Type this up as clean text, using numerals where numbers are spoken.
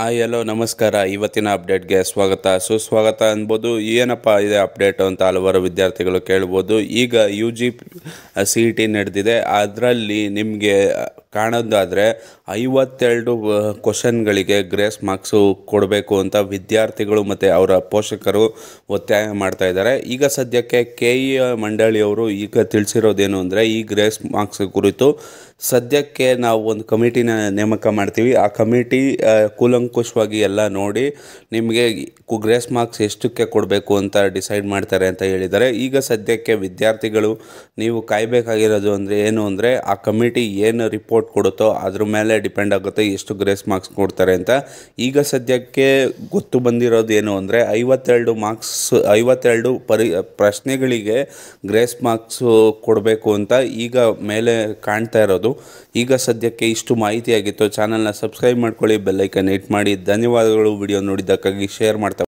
ಎಲ್ಲೋ ನಮಸ್ಕಾರ. ಇವತ್ತಿನ ಅಪ್ಡೇಟ್ಗೆ ಸ್ವಾಗತ ಸುಸ್ವಾಗತ ಅನ್ಬೋದು. ಏನಪ್ಪ ಇದೆ ಅಪ್ಡೇಟು ಅಂತ ಹಲವಾರು ವಿದ್ಯಾರ್ಥಿಗಳು ಕೇಳ್ಬೋದು. ಈಗ UG CET ನಡೆದಿದೆ. ಅದರಲ್ಲಿ ನಿಮಗೆ ಕಾಣೋದಾದರೆ 52 ಕ್ವಶನ್ಗಳಿಗೆ ಗ್ರೇಸ್ ಮಾರ್ಕ್ಸು ಕೊಡಬೇಕು ಅಂತ ವಿದ್ಯಾರ್ಥಿಗಳು ಮತ್ತು ಅವರ ಪೋಷಕರು ಒತ್ತಾಯ ಮಾಡ್ತಾ ಇದ್ದಾರೆ. ಈಗ ಸದ್ಯಕ್ಕೆ KE ಮಂಡಳಿಯವರು ಈಗ ತಿಳಿಸಿರೋದೇನು ಅಂದರೆ, ಈ ಗ್ರೇಸ್ ಮಾರ್ಕ್ಸ್ ಕುರಿತು ಸದ್ಯಕ್ಕೆ ನಾವು ಒಂದು ಕಮಿಟಿನ ನೇಮಕ ಮಾಡ್ತೀವಿ. ಆ ಕಮಿಟಿ ಕೂಲಂಕುಷವಾಗಿ ಎಲ್ಲ ನೋಡಿ ನಿಮಗೆ ಗ್ರೇಸ್ ಮಾರ್ಕ್ಸ್ ಎಷ್ಟಕ್ಕೆ ಕೊಡಬೇಕು ಅಂತ ಡಿಸೈಡ್ ಮಾಡ್ತಾರೆ ಅಂತ ಹೇಳಿದ್ದಾರೆ. ಈಗ ಸದ್ಯಕ್ಕೆ ವಿದ್ಯಾರ್ಥಿಗಳು ನೀವು ಕಾಯಬೇಕಾಗಿರೋದು ಏನು ಅಂದರೆ, ಆ ಕಮಿಟಿ ಏನು ರಿಪೋರ್ಟ್ ಕೊಡುತ್ತೋ ಅದ್ರ ಮೇಲೆ ಡಿಪೆಂಡ್ ಆಗುತ್ತೆ ಎಷ್ಟು ಗ್ರೇಸ್ ಮಾರ್ಕ್ಸ್ ಕೊಡ್ತಾರೆ ಅಂತ. ಈಗ ಸದ್ಯಕ್ಕೆ ಗೊತ್ತು ಬಂದಿರೋದು ಏನು ಅಂದರೆ, 52 ಪ್ರಶ್ನೆಗಳಿಗೆ ಗ್ರೇಸ್ ಮಾರ್ಕ್ಸು ಕೊಡಬೇಕು ಅಂತ ಈಗ ಮೇಲೆ ಕಾಣ್ತಾ ಇರೋದು. ಈಗ ಸದ್ಯಕ್ಕೆ ಇಷ್ಟು ಮಾಹಿತಿಯಾಗಿತ್ತು. ಚಾನಲ್ನ ಸಬ್ಸ್ಕ್ರೈಬ್ ಮಾಡ್ಕೊಳ್ಳಿ, ಬೆಲ್ ಐಕಾನ್ ಹಿಟ್ ಮಾಡಿ. ಧನ್ಯವಾದಗಳು. ವಿಡಿಯೋ ನೋಡಿದ್ದಕ್ಕಾಗಿ ಶೇರ್ ಮಾಡ್ತಾ